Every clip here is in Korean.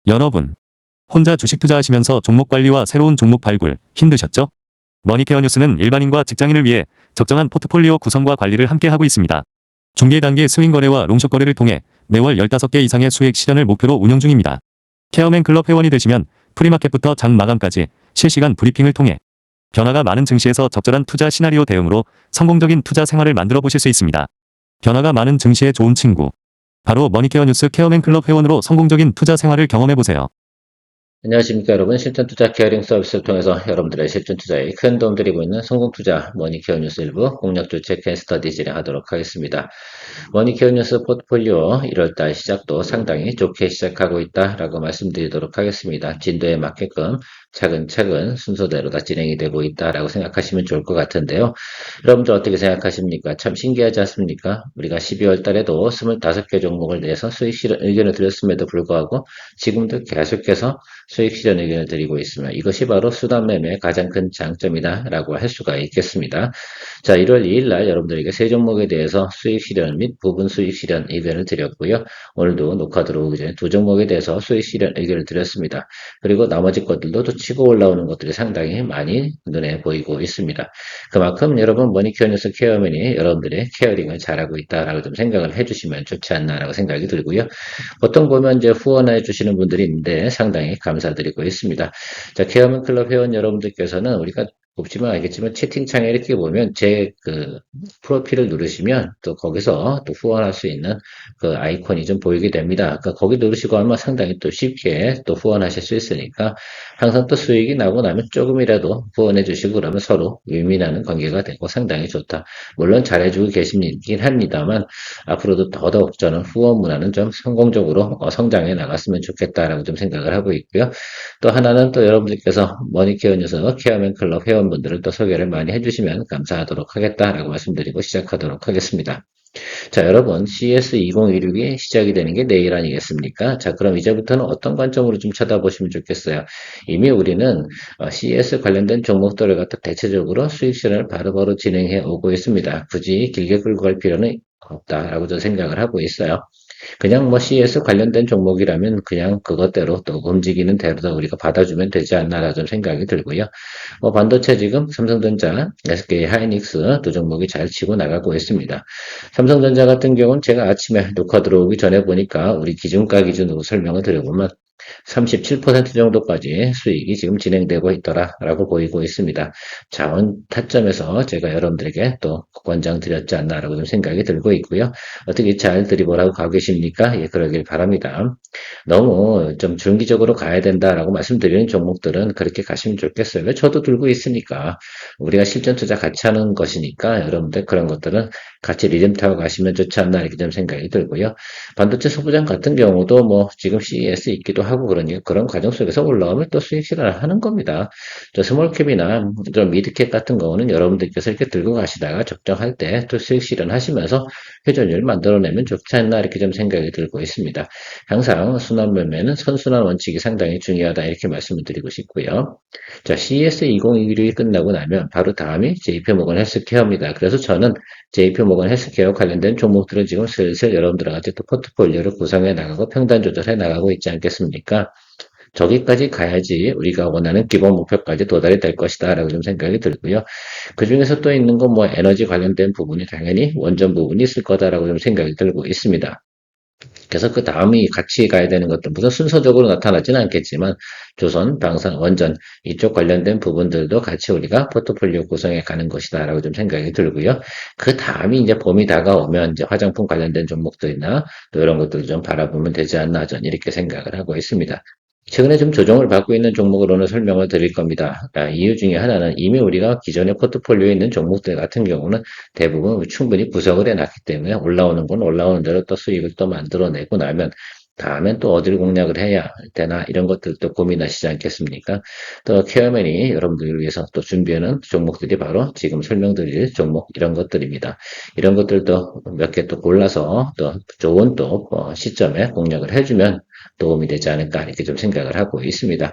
여러분, 혼자 주식 투자하시면서 종목 관리와 새로운 종목 발굴 힘드셨죠? 머니케어 뉴스는 일반인과 직장인을 위해 적정한 포트폴리오 구성과 관리를 함께 하고 있습니다. 중개 단계 스윙 거래와 롱숏 거래를 통해 매월 15개 이상의 수익 실현을 목표로 운영 중입니다. 케어맨 클럽 회원이 되시면 프리마켓부터 장 마감까지 실시간 브리핑을 통해 변화가 많은 증시에서 적절한 투자 시나리오 대응으로 성공적인 투자 생활을 만들어 보실 수 있습니다. 변화가 많은 증시의 좋은 친구. 바로 머니케어 뉴스 케어맨 클럽 회원으로 성공적인 투자 생활을 경험해 보세요. 안녕하십니까 여러분. 실전투자 케어링 서비스를 통해서 여러분들의 실전투자에 큰 도움 드리고 있는 성공투자 머니케어 뉴스 일부 공략주 체크 앤 스터디 진행하도록 하겠습니다. 머니케어 뉴스 포트폴리오 1월달 시작도 상당히 좋게 시작하고 있다라고 말씀드리도록 하겠습니다. 진도에 맞게끔 차근차근 순서대로 다 진행이 되고 있다라고 생각하시면 좋을 것 같은데요. 여러분들 어떻게 생각하십니까? 참 신기하지 않습니까? 우리가 12월 달에도 25개 종목을 내서 수익 실현 의견을 드렸음에도 불구하고 지금도 계속해서 수익 실현 의견을 드리고 있으며 이것이 바로 수단 매매의 가장 큰 장점이다라고 할 수가 있겠습니다. 자, 1월 2일 날 여러분들에게 세 종목에 대해서 수익 실현 및 부분 수익 실현 의견을 드렸고요. 오늘도 녹화 들어오기 전에 두 종목에 대해서 수익 실현 의견을 드렸습니다. 그리고 나머지 것들도 또 치고 올라오는 것들이 상당히 많이 눈에 보이고 있습니다. 그만큼 여러분 머니케어 뉴스 케어맨이 여러분들의 케어링을 잘하고 있다라고 좀 생각을 해주시면 좋지 않나라고 생각이 들고요. 보통 보면 이제 후원해 주시는 분들이 있는데 상당히 감사드리고 있습니다. 자, 케어맨 클럽 회원 여러분들께서는 우리가 없지만 알겠지만 채팅창에 이렇게 보면 제 그 프로필을 누르시면 또 거기서 또 후원할 수 있는 그 아이콘이 좀 보이게 됩니다. 그러니까 거기 누르시고 하면 상당히 또 쉽게 또 후원하실 수 있으니까 항상 또 수익이 나고 나면 조금이라도 후원해 주시고 그러면 서로 윈윈하는 관계가 되고 상당히 좋다. 물론 잘해주고 계시긴 합니다만 앞으로도 더더욱 저는 후원 문화는 좀 성공적으로 성장해 나갔으면 좋겠다라고 좀 생각을 하고 있고요. 또 하나는 또 여러분들께서 머니케어 뉴스 케어맨 클럽 회원분들을 또 소개를 많이 해주시면 감사하도록 하겠다라고 말씀드리고 시작하도록 하겠습니다. 자, 여러분, CS2016이 시작이 되는 게 내일 아니겠습니까? 자, 그럼 이제부터는 어떤 관점으로 좀 쳐다보시면 좋겠어요. 이미 우리는 CS 관련된 종목들을 갖다 대체적으로 수익 실현을 바로바로 진행해 오고 있습니다. 굳이 길게 끌고 갈 필요는 없다라고 저는 생각을 하고 있어요. 그냥 뭐 CS 관련된 종목이라면 그냥 그것대로 또 움직이는 대로 우리가 받아주면 되지 않나라는 좀 생각이 들고요. 반도체 지금 삼성전자, SK 하이닉스 두 종목이 잘 치고 나가고 있습니다. 삼성전자 같은 경우는 제가 아침에 녹화 들어오기 전에 보니까 우리 기준가 기준으로 설명을 드려보면 37% 정도까지 수익이 지금 진행되고 있더라라고 보이고 있습니다. 자원 타점에서 제가 여러분들에게 또 권장 드렸지 않나라고 좀 생각이 들고 있고요. 어떻게 잘 드리보라고 가고 계십니까? 예, 그러길 바랍니다. 너무 좀 중기적으로 가야 된다라고 말씀드리는 종목들은 그렇게 가시면 좋겠어요. 왜 저도 들고 있으니까 우리가 실전 투자 같이 하는 것이니까 여러분들 그런 것들은 같이 리듬 타고 가시면 좋지 않나 이렇게 좀 생각이 들고요. 반도체 소부장 같은 경우도 뭐 지금 CES 있기도 하고 그러니 그런 과정 속에서 올라오면 또 수익 실현을 하는 겁니다. 저 스몰캡이나 좀 미드캡 같은 경우는 여러분들께서 이렇게 들고 가시다가 적정할 때 또 수익 실현하시면서 회전율 만들어내면 좋지 않나 이렇게 좀 생각이 들고 있습니다. 항상 순환 매매는 선순환 원칙이 상당히 중요하다 이렇게 말씀을 드리고 싶고요. 자, CES 2026이 끝나고 나면 바로 다음이 JP모건 헬스케어입니다. 그래서 저는 JP모건 헬스케어 관련된 종목들은 지금 슬슬 여러분들한테 또 포트폴리오를 구성해 나가고 평단 조절해 나가고 있지 않겠습니까? 저기까지 가야지 우리가 원하는 기본 목표까지 도달이 될 것이다 라고 좀 생각이 들고요. 그 중에서 또 있는 건 뭐 에너지 관련된 부분이 당연히 원전 부분이 있을 거다라고 좀 생각이 들고 있습니다. 그래서 그 다음이 같이 가야 되는 것도 무슨 순서적으로 나타나지는 않겠지만 조선, 방산, 원전 이쪽 관련된 부분들도 같이 우리가 포트폴리오 구성해 가는 것이다라고 좀 생각이 들고요. 그 다음이 이제 봄이 다가오면 이제 화장품 관련된 종목들이나 또 이런 것들을 좀 바라보면 되지 않나 저는 이렇게 생각을 하고 있습니다. 최근에 좀 조정을 받고 있는 종목을 오늘 설명을 드릴 겁니다. 이유 중에 하나는 이미 우리가 기존의 포트폴리오에 있는 종목들 같은 경우는 대부분 충분히 구성을 해놨기 때문에 올라오는 건 올라오는 대로 또 수익을 또 만들어내고 나면 다음엔 또 어디를 공략을 해야 되나 이런 것들도 고민하시지 않겠습니까? 또 케어맨이 여러분들을 위해서 또 준비하는 종목들이 바로 지금 설명드릴 종목 이런 것들입니다. 이런 것들도 몇 개 또 골라서 또 좋은 또 시점에 공략을 해주면 도움이 되지 않을까 이렇게 좀 생각을 하고 있습니다.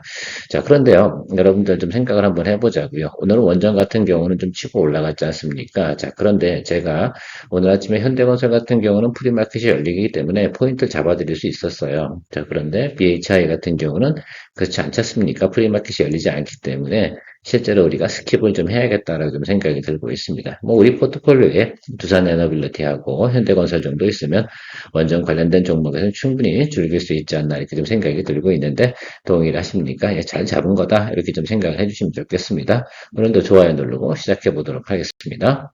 자, 그런데요, 여러분들 좀 생각을 한번 해보자고요. 오늘 원전 같은 경우는 좀 치고 올라갔지 않습니까? 자, 그런데 제가 오늘 아침에 현대건설 같은 경우는 프리마켓이 열리기 때문에 포인트를 잡아드릴 수 있었어요. 자, 그런데 BHI 같은 경우는 그렇지 않지 않습니까? 프리마켓이 열리지 않기 때문에 실제로 우리가 스킵을 좀 해야겠다라고 좀 생각이 들고 있습니다. 뭐 우리 포트폴리오에 두산에너빌리티하고 현대건설 정도 있으면 원전 관련된 종목에서는 충분히 즐길 수 있지 않나 이렇게 좀 생각이 들고 있는데 동의를 하십니까? 예, 잘 잡은 거다 이렇게 좀 생각을 해주시면 좋겠습니다. 오늘도 좋아요 누르고 시작해 보도록 하겠습니다.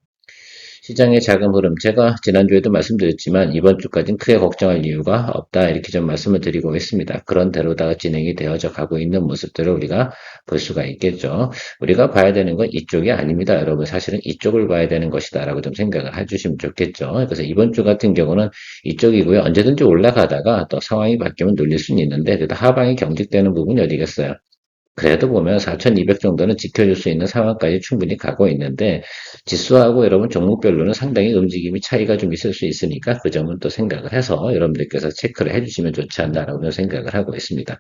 시장의 자금 흐름, 제가 지난주에도 말씀드렸지만 이번 주까지는 크게 걱정할 이유가 없다 이렇게 좀 말씀을 드리고 있습니다. 그런 대로다가 진행이 되어져 가고 있는 모습들을 우리가 볼 수가 있겠죠. 우리가 봐야 되는 건 이쪽이 아닙니다. 여러분 사실은 이쪽을 봐야 되는 것이다 라고 좀 생각을 해주시면 좋겠죠. 그래서 이번 주 같은 경우는 이쪽이고요. 언제든지 올라가다가 또 상황이 바뀌면 눌릴 수는 있는데 그래도 하방이 경직되는 부분이 어디겠어요. 그래도 보면 4,200 정도는 지켜줄 수 있는 상황까지 충분히 가고 있는데 지수하고 여러분 종목별로는 상당히 움직임이 차이가 좀 있을 수 있으니까 그 점은 또 생각을 해서 여러분들께서 체크를 해주시면 좋지 않나라고 생각을 하고 있습니다.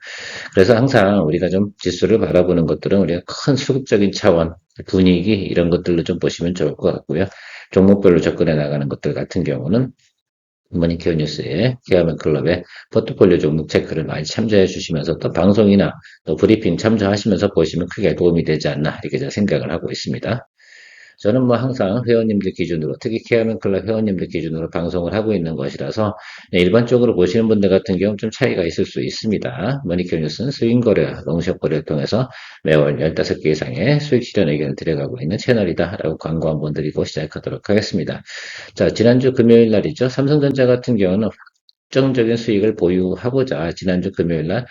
그래서 항상 우리가 좀 지수를 바라보는 것들은 우리가 큰 수급적인 차원, 분위기 이런 것들로 좀 보시면 좋을 것 같고요. 종목별로 접근해 나가는 것들 같은 경우는 머니케어 뉴스의 케어맨 클럽의 포트폴리오 종목 체크를 많이 참조해 주시면서 또 방송이나 또 브리핑 참조하시면서 보시면 크게 도움이 되지 않나 이렇게 생각을 하고 있습니다. 저는 뭐 항상 회원님들 기준으로 특히 케어맨 클럽 회원님들 기준으로 방송을 하고 있는 것이라서 일반적으로 보시는 분들 같은 경우는 좀 차이가 있을 수 있습니다. 머니큐 뉴스는 스윙거래, 롱숏 거래를 통해서 매월 15개 이상의 수익 실현 의견을 드려가고 있는 채널이다라고 광고 한번 드리고 시작하도록 하겠습니다. 자, 지난주 금요일 날이죠. 삼성전자 같은 경우는 확정적인 수익을 보유하고자 지난주 금요일 날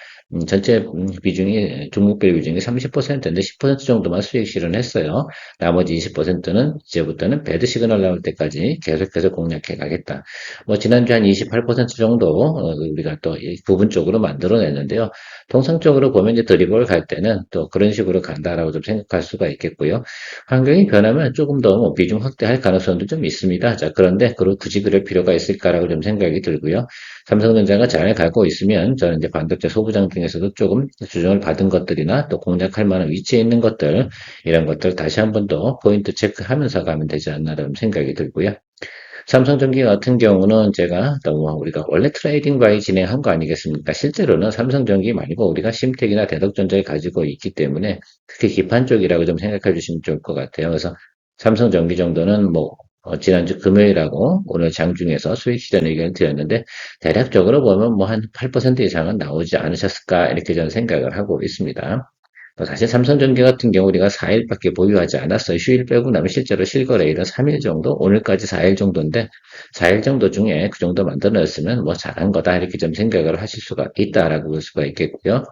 전체 비중이 종목별 비중이 30%인데 10% 정도만 수익 실현했어요. 나머지 20%는 이제부터는 배드 시그널 나올 때까지 계속해서 공략해 가겠다. 뭐 지난주 한 28% 정도 우리가 또 부분적으로 만들어냈는데요. 통상적으로 보면 이제 드리블 갈 때는 또 그런 식으로 간다라고 좀 생각할 수가 있겠고요. 환경이 변하면 조금 더 뭐 비중 확대할 가능성도 좀 있습니다. 자, 그런데 굳이 그럴 필요가 있을까라고 좀 생각이 들고요. 삼성전자가 잘 가고 있으면 저는 이제 반도체 소부장 중에서도 조금 조정을 받은 것들이나 또 공략할 만한 위치에 있는 것들 이런 것들 다시 한번 더 포인트 체크하면서 가면 되지 않나라는 생각이 들고요. 삼성전기 같은 경우는 제가 너무 우리가 원래 트레이딩 바이 진행한 거 아니겠습니까? 실제로는 삼성전기 말고 우리가 심텍이나 대덕전자를 가지고 있기 때문에 그게 기판 쪽이라고 좀 생각해 주시면 좋을 것 같아요. 그래서 삼성전기 정도는 뭐 지난주 금요일하고 오늘 장중에서 수익 실현 의견을 드렸는데 대략적으로 보면 뭐 한 8% 이상은 나오지 않으셨을까 이렇게 저는 생각을 하고 있습니다. 사실 삼성전기 같은 경우 우리가 4일밖에 보유하지 않았어요. 휴일 빼고 나면 실제로 실거래일은 3일 정도, 오늘까지 4일 정도인데 4일 정도 중에 그 정도 만들어냈으면 뭐 잘한 거다 이렇게 좀 생각을 하실 수가 있다라고 볼 수가 있겠고요.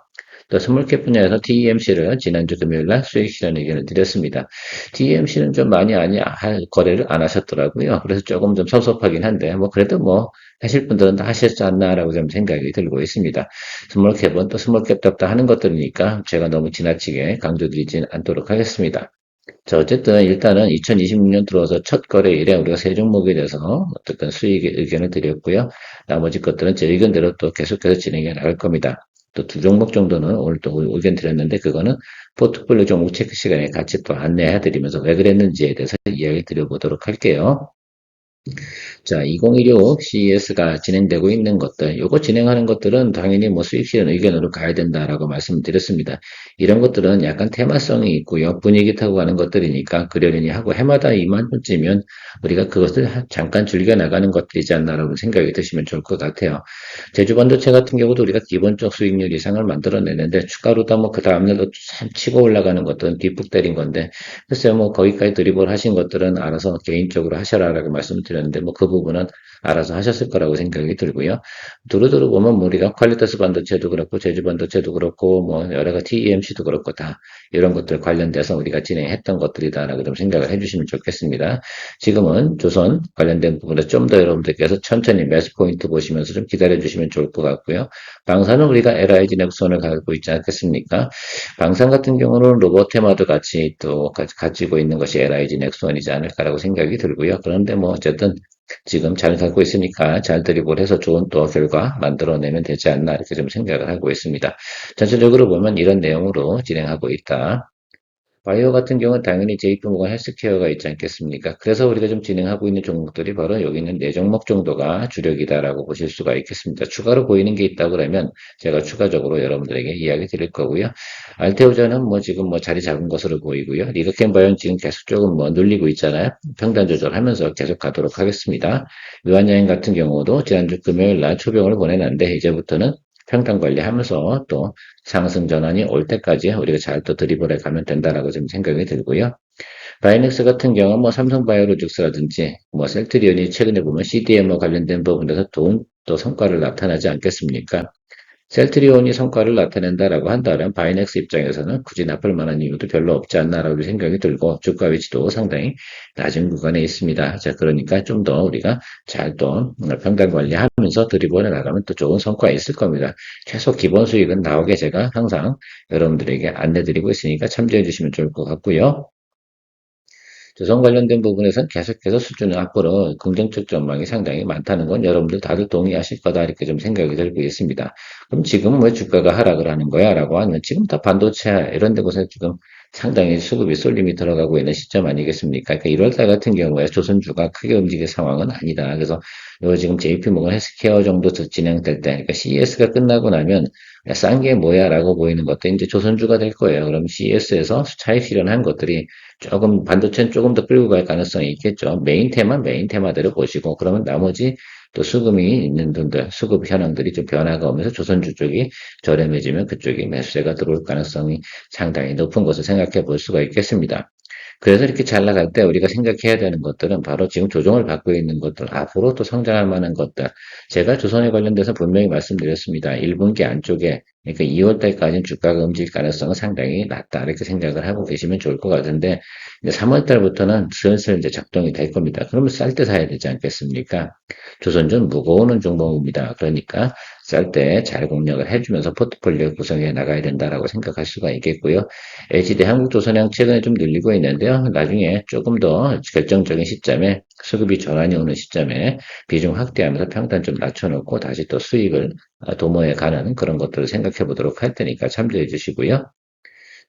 또 스몰캡 분야에서 TEMC를 지난주 금요일날 수익 실현 의견을 드렸습니다. TEMC는 좀 많이 거래를 안 하셨더라고요. 그래서 조금 좀 섭섭하긴 한데 뭐 그래도 뭐 하실 분들은 다 하셨지 않나라고 좀 생각이 들고 있습니다. 스몰캡은 또 스몰캡답다 하는 것들이니까 제가 너무 지나치게 강조드리진 않도록 하겠습니다. 자, 어쨌든 일단은 2026년 들어와서 첫 거래일에 우리가 세 종목에 대해서 어쨌든 수익 의견을 드렸고요. 나머지 것들은 제 의견대로 또 계속해서 진행해 나갈 겁니다. 또 두 종목 정도는 오늘 또 의견 드렸는데 그거는 포트폴리오 종목 체크 시간에 같이 또 안내해 드리면서 왜 그랬는지에 대해서 이야기 드려보도록 할게요. 자, 2016 CES가 진행되고 있는 것들, 요거 진행하는 것들은 당연히 뭐 수익 실현 의견으로 가야 된다라고 말씀드렸습니다. 이런 것들은 약간 테마성이 있고요. 분위기 타고 가는 것들이니까 그러려니 하고 해마다 이만큼쯤이면 우리가 그것을 잠깐 즐겨 나가는 것들이지 않나라고 생각이 드시면 좋을 것 같아요. 제주 반도체 같은 경우도 우리가 기본적 수익률 이상을 만들어내는데 추가로다 뭐 그 다음날도 참 치고 올라가는 것들은 뒷북 때린 건데 글쎄요 뭐 거기까지 드리블 하신 것들은 알아서 개인적으로 하셔라라고 말씀드렸는데 뭐 그 부분은 알아서 하셨을 거라고 생각이 들고요. 두루두루 보면 뭐 우리가 퀄리터스 반도체도 그렇고 제주 반도체도 그렇고 뭐 여러 가지 TEMC도 그렇고 다 이런 것들 관련돼서 우리가 진행했던 것들이다라고 좀 생각을 해주시면 좋겠습니다. 지금은 조선 관련된 부분에 좀 더 여러분들께서 천천히 매수 포인트 보시면서 좀 기다려 주시면 좋을 것 같고요. 방사는 우리가 LIG 넥슨을 가지고 있지 않겠습니까? 방산 같은 경우는 로보테마도 같이 또 가지고 있는 것이 LIG 넥슨이지 않을까라고 생각이 들고요. 그런데 뭐 어쨌든 지금 잘 갖고 있으니까 잘 드리블 해서 좋은 또 결과 만들어내면 되지 않나 이렇게 좀 생각을 하고 있습니다. 전체적으로 보면 이런 내용으로 진행하고 있다. 바이오 같은 경우는 당연히 JP모건 헬스케어가 있지 않겠습니까? 그래서 우리가 좀 진행하고 있는 종목들이 바로 여기 있는 네 종목 정도가 주력이다라고 보실 수가 있겠습니다. 추가로 보이는 게 있다고 그러면 제가 추가적으로 여러분들에게 이야기 드릴 거고요. 알테오전은 뭐 지금 뭐 자리 잡은 것으로 보이고요. 리그캔바이오는 지금 계속 조금 뭐 눌리고 있잖아요. 평단 조절하면서 계속 가도록 하겠습니다. 유한여행 같은 경우도 지난주 금요일 날 초병을 보내놨는데 이제부터는 평단 관리하면서 또 상승 전환이 올 때까지 우리가 잘 또 드리블해 가면 된다라고 좀 생각이 들고요. 바이넥스 같은 경우는 뭐 삼성바이오로직스라든지 뭐 셀트리온이 최근에 보면 CDMO 관련된 부분에서 좋은 또 성과를 나타나지 않겠습니까? 셀트리온이 성과를 나타낸다라고 한다면 바이넥스 입장에서는 굳이 나쁠 만한 이유도 별로 없지 않나라고 생각이 들고 주가 위치도 상당히 낮은 구간에 있습니다. 자, 그러니까 좀 더 우리가 잘 또 평단 관리하면서 드리블해 나가면 또 좋은 성과가 있을 겁니다. 최소 기본 수익은 나오게 제가 항상 여러분들에게 안내드리고 있으니까 참조해 주시면 좋을 것 같고요. 조선 관련된 부분에서는 계속해서 수준은 앞으로 긍정적 전망이 상당히 많다는 건 여러분들 다들 동의하실 거다 이렇게 좀 생각이 들고 있습니다. 그럼 지금 왜 주가가 하락을 하는 거야? 라고 하면 지금 다 반도체 이런 데 곳에 지금 상당히 수급이 쏠림이 들어가고 있는 시점 아니겠습니까? 그러니까 1월달 같은 경우에 조선주가 크게 움직일 상황은 아니다. 그래서 요 지금 JP모건 헬스케어 정도 진행될 때, 그러니까 CES가 끝나고 나면 싼 게 뭐야? 라고 보이는 것도 이제 조선주가 될 거예요. 그럼 CES에서 차익 실현한 것들이 조금 반도체는 조금 더 끌고 갈 가능성이 있겠죠. 메인 테마대로 보시고 그러면 나머지 또 수급이 있는 분들, 수급 현황들이 좀 변화가 오면서 조선주 쪽이 저렴해지면 그쪽이 매수세가 들어올 가능성이 상당히 높은 것을 생각해 볼 수가 있겠습니다. 그래서 이렇게 잘 나갈 때 우리가 생각해야 되는 것들은 바로 지금 조정을 받고 있는 것들, 앞으로 또 성장할 만한 것들. 제가 조선에 관련돼서 분명히 말씀드렸습니다. 1분기 안쪽에, 그러니까 2월 달까지는 주가가 움직일 가능성은 상당히 낮다. 이렇게 생각을 하고 계시면 좋을 것 같은데, 이제 3월 달부터는 슬슬 이제 작동이 될 겁니다. 그러면 쌀 때 사야 되지 않겠습니까? 조선전 무거운 종목입니다. 그러니까 쌀 때 잘 공략을 해주면서 포트폴리오 구성해 나가야 된다라고 생각할 수가 있겠고요. HD 한국조선행 최근에 좀 늘리고 있는데요. 나중에 조금 더 결정적인 시점에 수급이 전환이 오는 시점에 비중 확대하면서 평단 좀 낮춰놓고 다시 또 수익을 도모해 가는 그런 것들을 생각해 보도록 할 테니까 참조해 주시고요.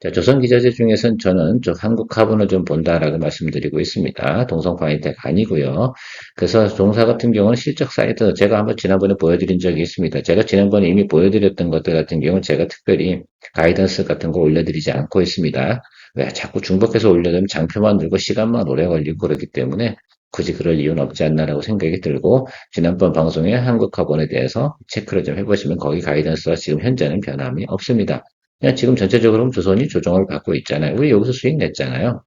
자, 조선기자재 중에서는 저는 좀 한국 카본을 좀 본다라고 말씀드리고 있습니다. 동성파이텍 아니고요. 그래서 동사 같은 경우는 실적 사이트 제가 한번 지난번에 보여드린 적이 있습니다. 제가 지난번에 이미 보여드렸던 것들 같은 경우는 제가 특별히 가이던스 같은 거 올려드리지 않고 있습니다. 왜 자꾸 중복해서 올려두면 장표만 들고 시간만 오래 걸리고 그렇기 때문에 굳이 그럴 이유는 없지 않나라고 생각이 들고 지난번 방송에 한국 카본에 대해서 체크를 좀 해보시면 거기 가이던스와 지금 현재는 변함이 없습니다. 그냥 지금 전체적으로 조선이 조정을 받고 있잖아요. 우리 여기서 수익 냈잖아요.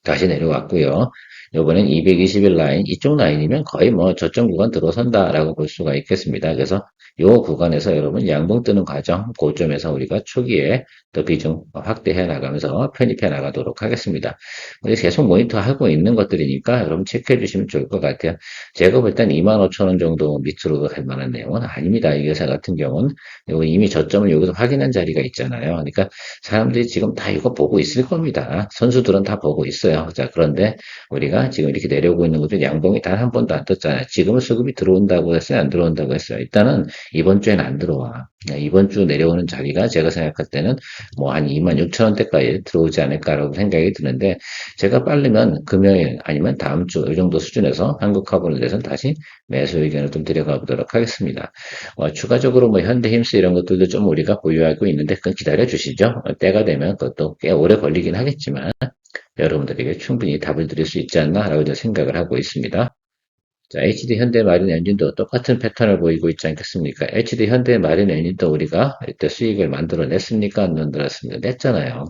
다시 내려왔고요. 요번엔 220일 라인, 이쪽 라인이면 거의 뭐 저점 구간 들어선다라고 볼 수가 있겠습니다. 그래서 요 구간에서 여러분 양봉 뜨는 과정, 고점에서 우리가 초기에 더 비중 확대해 나가면서 편입해 나가도록 하겠습니다. 우리 계속 모니터하고 있는 것들이니까 여러분 체크해 주시면 좋을 것 같아요. 제가 볼 땐 25,000원 정도 밑으로 갈 만한 내용은 아닙니다. 이 회사 같은 경우는 이미 저점을 여기서 확인한 자리가 있잖아요. 그러니까 사람들이 지금 다 이거 보고 있을 겁니다. 선수들은 다 보고 있어요. 자, 그런데 우리가 지금 이렇게 내려오고 있는 것도 양봉이 단 한 번도 안 떴잖아요. 지금은 수급이 들어온다고 했어요? 안 들어온다고 했어요? 일단은 이번 주에는 안 들어와. 이번 주 내려오는 자리가 제가 생각할 때는 뭐 한 26,000원대까지 들어오지 않을까라고 생각이 드는데 제가 빠르면 금요일 아니면 다음 주 이 정도 수준에서 한국화분에 대해서는 다시 매수 의견을 좀 드려가 보도록 하겠습니다. 추가적으로 뭐 현대힘스 이런 것들도 좀 우리가 보유하고 있는데 그건 기다려 주시죠. 때가 되면 그것도 꽤 오래 걸리긴 하겠지만 여러분들에게 충분히 답을 드릴 수 있지 않나라고 생각을 하고 있습니다. 자, HD 현대 마린 엔진도 똑같은 패턴을 보이고 있지 않겠습니까? HD 현대 마린 엔진도 우리가 이때 수익을 만들어냈습니까? 안 만들었습니까? 냈잖아요.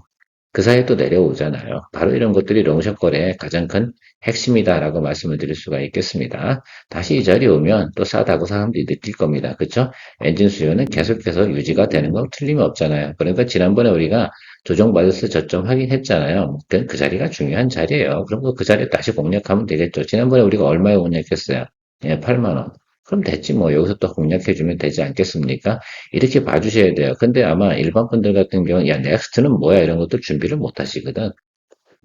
그 사이에 또 내려오잖아요. 바로 이런 것들이 롱숏 거래의 가장 큰 핵심이다라고 말씀을 드릴 수가 있겠습니다. 다시 이 자리에 오면 또 싸다고 사람들이 느낄 겁니다. 그렇죠? 엔진 수요는 계속해서 유지가 되는 건 틀림이 없잖아요. 그러니까 지난번에 우리가 조정받았을 때 저점 확인했잖아요. 그 자리가 중요한 자리예요. 그럼 그 자리에 다시 공략하면 되겠죠. 지난번에 우리가 얼마에 공략했어요? 예, 8만 원. 그럼 됐지 뭐 여기서 또 공략해주면 되지 않겠습니까? 이렇게 봐주셔야 돼요. 근데 아마 일반 분들 같은 경우는 야 넥스트는 뭐야 이런 것도 준비를 못 하시거든.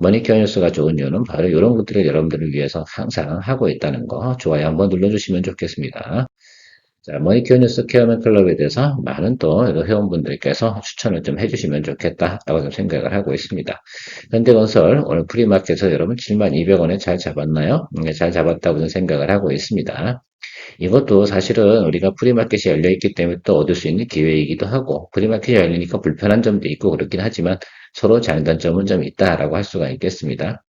머니케어 뉴스가 좋은 이유는 바로 이런 것들을 여러분들을 위해서 항상 하고 있다는 거 좋아요 한번 눌러주시면 좋겠습니다. 자, 머니큐어 뉴스 케어맨 클럽에 대해서 많은 또 회원분들께서 추천을 좀 해주시면 좋겠다라고 좀 생각을 하고 있습니다. 현대건설 오늘 프리마켓에서 여러분 72,200원에 잘 잡았나요? 잘 잡았다고 좀 생각을 하고 있습니다. 이것도 사실은 우리가 프리마켓이 열려있기 때문에 또 얻을 수 있는 기회이기도 하고 프리마켓이 열리니까 불편한 점도 있고 그렇긴 하지만 서로 장단점은 좀 있다라고 할 수가 있겠습니다.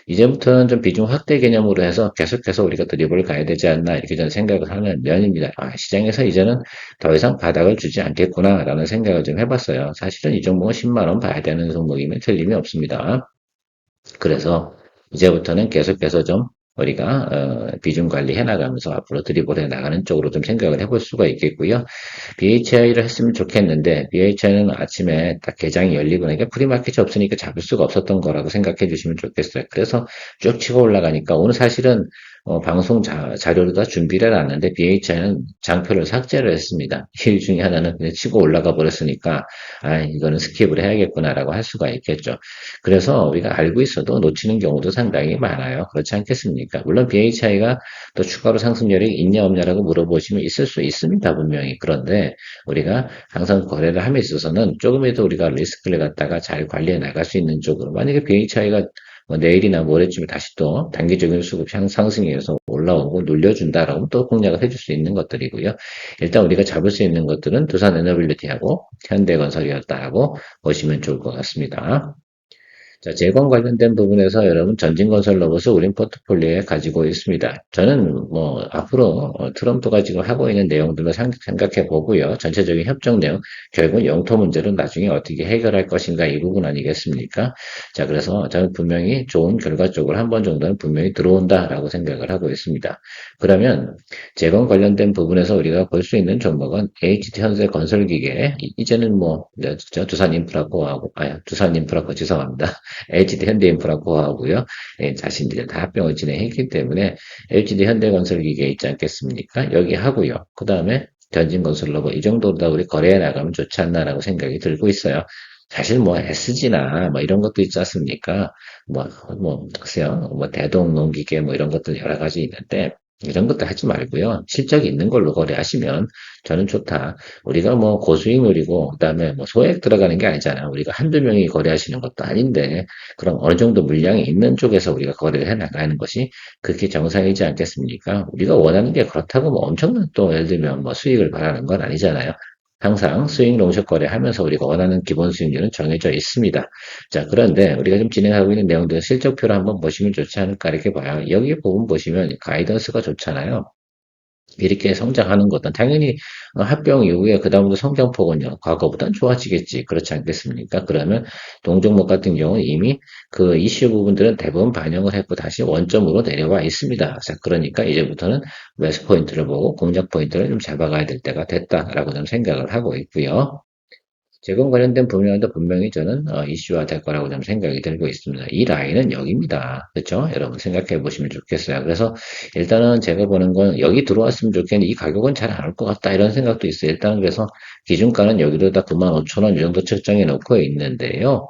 이제부터는 좀 비중 확대 개념으로 해서 계속해서 우리가 드립을 가야 되지 않나 이렇게 저는 생각을 하는 면입니다. 아, 시장에서 이제는 더 이상 바닥을 주지 않겠구나라는 생각을 좀 해봤어요. 사실은 이 종목은 10만 원 봐야 되는 종목이면 틀림이 없습니다. 그래서 이제부터는 계속해서 좀 우리가 비중 관리해 나가면서 앞으로 드리블 해 나가는 쪽으로 좀 생각을 해볼 수가 있겠고요. BHI를 했으면 좋겠는데 BHI는 아침에 딱 개장이 열리고 나니까 프리마켓이 없으니까 잡을 수가 없었던 거라고 생각해 주시면 좋겠어요. 그래서 쭉 치고 올라가니까 오늘 사실은 방송 자료를 다 준비를 해놨는데 BHI는 장표를 삭제를 했습니다. 일 중에 하나는 그냥 치고 올라가 버렸으니까 아 이거는 스킵을 해야겠구나라고 할 수가 있겠죠. 그래서 우리가 알고 있어도 놓치는 경우도 상당히 많아요. 그렇지 않겠습니까? 물론 BHI가 또 추가로 상승 여력이 있냐 없냐라고 물어보시면 있을 수 있습니다. 분명히. 그런데 우리가 항상 거래를 함에 있어서는 조금이라도 우리가 리스크를 갖다가 잘 관리해 나갈 수 있는 쪽으로 만약에 BHI가 뭐 내일이나 모레쯤에 다시 또 단기적인 수급 상승에서 올라오고 눌려준다라고 또 공략을 해줄 수 있는 것들이고요. 일단 우리가 잡을 수 있는 것들은 두산 에너빌리티하고 현대건설이었다라고 보시면 좋을 것 같습니다. 자, 재건 관련된 부분에서 여러분 전진건설 로봇을 우린 포트폴리오에 가지고 있습니다. 저는 뭐 앞으로 트럼프가 지금 하고 있는 내용들로 생각해 보고요. 전체적인 협정 내용, 결국 영토 문제를 나중에 어떻게 해결할 것인가 이 부분 아니겠습니까? 자, 그래서 저는 분명히 좋은 결과 쪽으로 한 번 정도는 분명히 들어온다라고 생각을 하고 있습니다. 그러면 재건 관련된 부분에서 우리가 볼 수 있는 종목은 HT 현대 건설기계, 이제는 뭐 두산 인프라코하고, 두산 인프라코 죄송합니다. HD 현대인프라코하고요. 예, 자신들이 다 합병을 진행했기 때문에 HD 현대건설기계 있지 않겠습니까? 여기 하고요. 그 다음에 전진건설로버 이 정도로 다 우리 거래해 나가면 좋지 않나라고 생각이 들고 있어요. 사실 뭐 SG나 뭐 이런 것도 있지 않습니까? 글쎄요. 뭐 대동농기계 뭐 이런 것들 여러 가지 있는데 이런 것도 하지 말고요. 실적이 있는 걸로 거래하시면 저는 좋다. 우리가 뭐 고수익률이고 그다음에 뭐 소액 들어가는 게 아니잖아요. 우리가 한두 명이 거래하시는 것도 아닌데 그럼 어느 정도 물량이 있는 쪽에서 우리가 거래를 해 나가는 것이 그렇게 정상이지 않겠습니까? 우리가 원하는 게 그렇다고 뭐 엄청난 또 예를 들면 뭐 수익을 바라는 건 아니잖아요. 항상 수익 롱숏 거래하면서 우리가 원하는 기본 수익률은 정해져 있습니다. 자, 그런데 우리가 좀 진행하고 있는 내용들 실적표를 한번 보시면 좋지 않을까 이렇게 봐요. 여기 부분 보시면 가이던스가 좋잖아요. 이렇게 성장하는 것은 당연히 합병 이후에 그다음부터 성장폭은요 과거보단 좋아지겠지 그렇지 않겠습니까? 그러면 동종목 같은 경우는 이미 그 이슈 부분들은 대부분 반영을 했고 다시 원점으로 내려와 있습니다. 자, 그러니까 이제부터는 매수 포인트를 보고 공략 포인트를 좀 잡아가야 될 때가 됐다라고 좀 생각을 하고 있고요. 재건 관련된 분야도 분명히 저는 이슈화 될 거라고 좀 생각이 들고 있습니다. 이 라인은 여기입니다. 그렇죠? 여러분 생각해 보시면 좋겠어요. 그래서 일단은 제가 보는 건 여기 들어왔으면 좋겠는데 이 가격은 잘 안 올 것 같다 이런 생각도 있어요. 일단 그래서 기준가는 여기도 다 95,000원 이 정도 측정해 놓고 있는데요.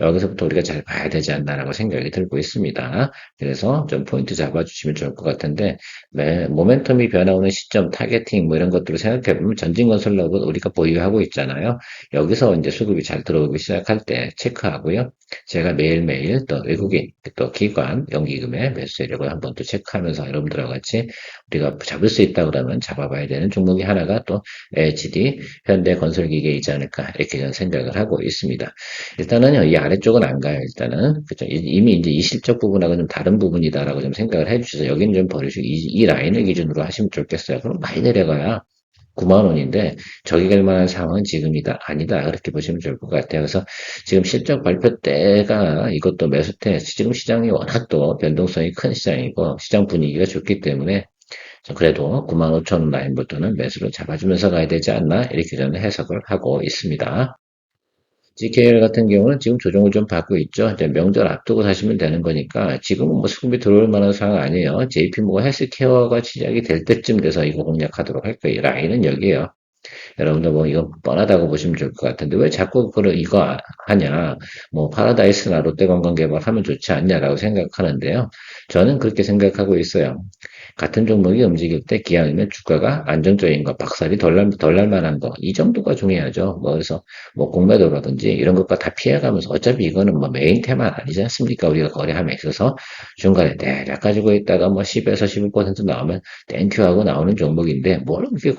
여기서부터 우리가 잘 봐야 되지 않나라고 생각이 들고 있습니다. 그래서 좀 포인트 잡아주시면 좋을 것 같은데, 모멘텀이 변화오는 시점, 타겟팅 뭐 이런 것들을 생각해보면 전진건설로봇 우리가 보유하고 있잖아요. 여기서 이제 수급이 잘 들어오기 시작할 때 체크하고요. 제가 매일매일 또 외국인, 또 기관, 연기금의 매수 세력을 한번 또 체크하면서 여러분들과 같이 우리가 잡을 수 있다 그러면 잡아봐야 되는 종목이 하나가 또 HD, 현대건설기계이지 않을까 이렇게 저는 생각을 하고 있습니다. 일단은요, 이 아래쪽은 안 가요, 일단은. 그죠. 이미 이제 이 실적 부분하고 좀 다른 부분이다라고 좀 생각을 해주셔서 여기는 좀 버리시고, 이 라인을 기준으로 하시면 좋겠어요. 그럼 많이 내려가야 9만 원인데, 저기 갈 만한 상황은 지금이다, 아니다, 그렇게 보시면 좋을 것 같아요. 그래서 지금 실적 발표 때가 이것도 매수 때, 지금 시장이 워낙 또 변동성이 큰 시장이고, 시장 분위기가 좋기 때문에, 그래도 9만 5천 원 라인부터는 매수를 잡아주면서 가야 되지 않나, 이렇게 저는 해석을 하고 있습니다. GKL 같은 경우는 지금 조정을 좀 받고 있죠. 이제 명절 앞두고 사시면 되는 거니까 지금은 뭐 수급이 들어올 만한 상황 아니에요. JP모가 헬스케어가 시작이 될 때쯤 돼서 이거 공략하도록 할 거예요. 라인은 여기에요. 여러분들 뭐 이거 뻔하다고 보시면 좋을 것 같은데 왜 자꾸 이거 하냐? 뭐 파라다이스나 롯데관광개발 하면 좋지 않냐라고 생각하는데요. 저는 그렇게 생각하고 있어요. 같은 종목이 움직일 때 기왕이면 주가가 안정적인 거, 박살이 덜 날 만한 거, 이 정도가 중요하죠. 뭐 그래서 뭐 공매도라든지 이런 것과 다 피해가면서 어차피 이거는 뭐 메인 테마 아니지 않습니까? 우리가 거래함에 있어서 중간에 대략 가지고 있다가 뭐 10에서 15% 나오면 땡큐하고 나오는 종목인데 뭘 그렇게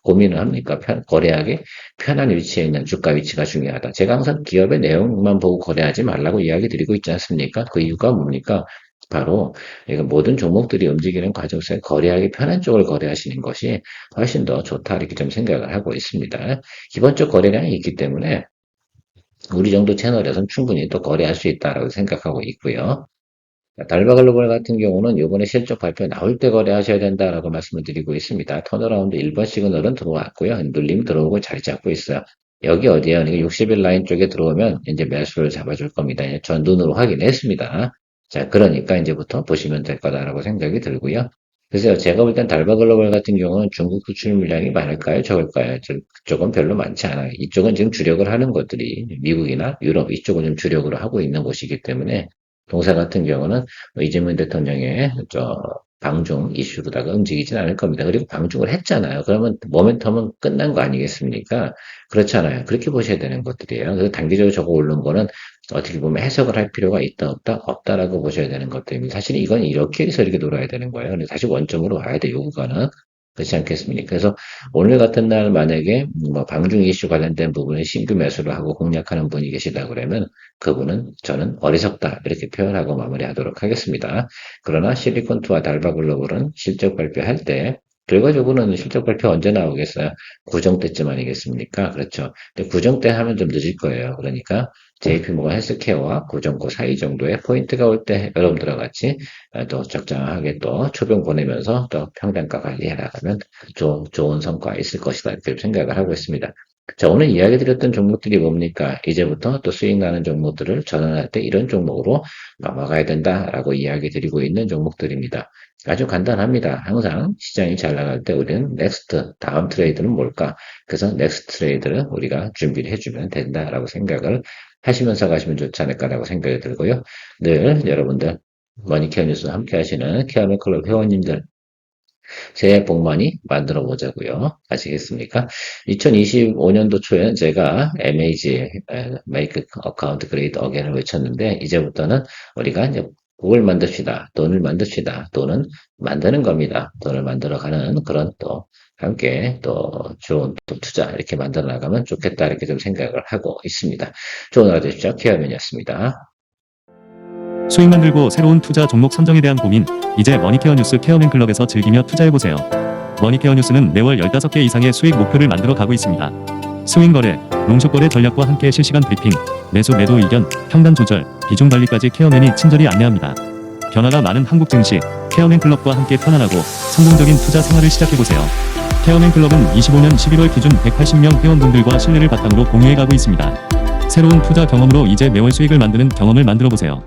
고민을 합니까? 거래하기 편한 위치에 있는 주가 위치가 중요하다. 제가 항상 기업의 내용만 보고 거래하지 말라고 이야기 드리고 있지 않습니까? 그 이유가 뭡니까? 바로 이거 모든 종목들이 움직이는 과정 속에 거래하기 편한 쪽을 거래하시는 것이 훨씬 더 좋다 이렇게 좀 생각을 하고 있습니다. 기본적 거래량이 있기 때문에 우리 정도 채널에서는 충분히 또 거래할 수 있다라고 생각하고 있고요. 달바글로벌 같은 경우는 이번에 실적 발표 나올 때 거래하셔야 된다라고 말씀을 드리고 있습니다. 턴어라운드 1번 시그널은 들어왔고요. 눌림 들어오고 자리 잡고 있어요. 여기 어디에요? 60일 라인 쪽에 들어오면 이제 매수를 잡아줄 겁니다. 전 눈으로 확인했습니다. 자, 그러니까 이제부터 보시면 될 거다라고 생각이 들고요. 그래서 제가 볼 땐 달바글로벌 같은 경우는 중국 수출 물량이 많을까요? 적을까요? 그쪽은 별로 많지 않아요. 이쪽은 지금 주력을 하는 것들이 미국이나 유럽 이쪽은 좀 주력으로 하고 있는 곳이기 때문에 동사 같은 경우는 이재명 대통령의 방중 이슈로다가 움직이진 않을 겁니다. 그리고 방중을 했잖아요. 그러면 모멘텀은 끝난 거 아니겠습니까? 그렇잖아요. 그렇게 보셔야 되는 것들이에요. 그래서 단기적으로 저거 오른 거는 어떻게 보면 해석을 할 필요가 있다, 없다, 없다라고 보셔야 되는 것들입니다. 사실 이건 이렇게 해서 이렇게 놀아야 되는 거예요. 근데 다시 원점으로 와야 돼요, 구간은. 그렇지 않겠습니까? 그래서 오늘 같은 날 만약에 뭐 방중 이슈 관련된 부분에 신규 매수를 하고 공략하는 분이 계시다 그러면 그분은 저는 어리석다 이렇게 표현하고 마무리하도록 하겠습니다. 그러나 실리콘투와 달바글로벌은 실적 발표할 때 결과적으로는 실적 발표 언제 나오겠어요? 구정 때쯤 아니겠습니까? 그렇죠. 근데 구정 때 하면 좀 늦을 거예요. 그러니까 JP모건 헬스케어와 구정고 사이 정도의 포인트가 올 때 여러분들과 같이 또 적당하게 또 초병 보내면서 또 평단가 관리해 나가면 좋은 성과 있을 것이다 이렇게 생각을 하고 있습니다. 자, 오늘 이야기 드렸던 종목들이 뭡니까? 이제부터 또 수익 나는 종목들을 전환할 때 이런 종목으로 넘어가야 된다라고 이야기 드리고 있는 종목들입니다. 아주 간단합니다. 항상 시장이 잘 나갈 때 우리는 넥스트, 다음 트레이드는 뭘까? 그래서 넥스트 트레이드를 우리가 준비를 해주면 된다라고 생각을 하시면서 가시면 좋지 않을까라고 생각이 들고요. 늘 여러분들 머니케어 뉴스 함께 하시는 케어맨클럽 회원님들 새해 복 많이 만들어 보자고요. 아시겠습니까? 2025년도 초에는 제가 MAG, Make Account Great Again을 외쳤는데 이제부터는 우리가 이제 복을 만듭시다. 돈을 만듭시다. 돈은 만드는 겁니다. 돈을 만들어가는 그런 또 함께 또 좋은 또 투자 이렇게 만들어 나가면 좋겠다 이렇게 좀 생각을 하고 있습니다. 좋은 하루 되십시오. 케어맨이었습니다. 수익 만들고 새로운 투자 종목 선정에 대한 고민, 이제 머니케어 뉴스 케어맨클럽에서 즐기며 투자해보세요. 머니케어 뉴스는 매월 15개 이상의 수익 목표를 만들어 가고 있습니다. 스윙 거래, 롱숏 거래 전략과 함께 실시간 브리핑, 매수 매도 의견, 평단 조절, 비중 관리까지 케어맨이 친절히 안내합니다. 변화가 많은 한국 증시, 케어맨클럽과 함께 편안하고 성공적인 투자 생활을 시작해보세요. 케어맨클럽은 25년 11월 기준 180명 회원분들과 신뢰를 바탕으로 공유해가고 있습니다. 새로운 투자 경험으로 이제 매월 수익을 만드는 경험을 만들어보세요.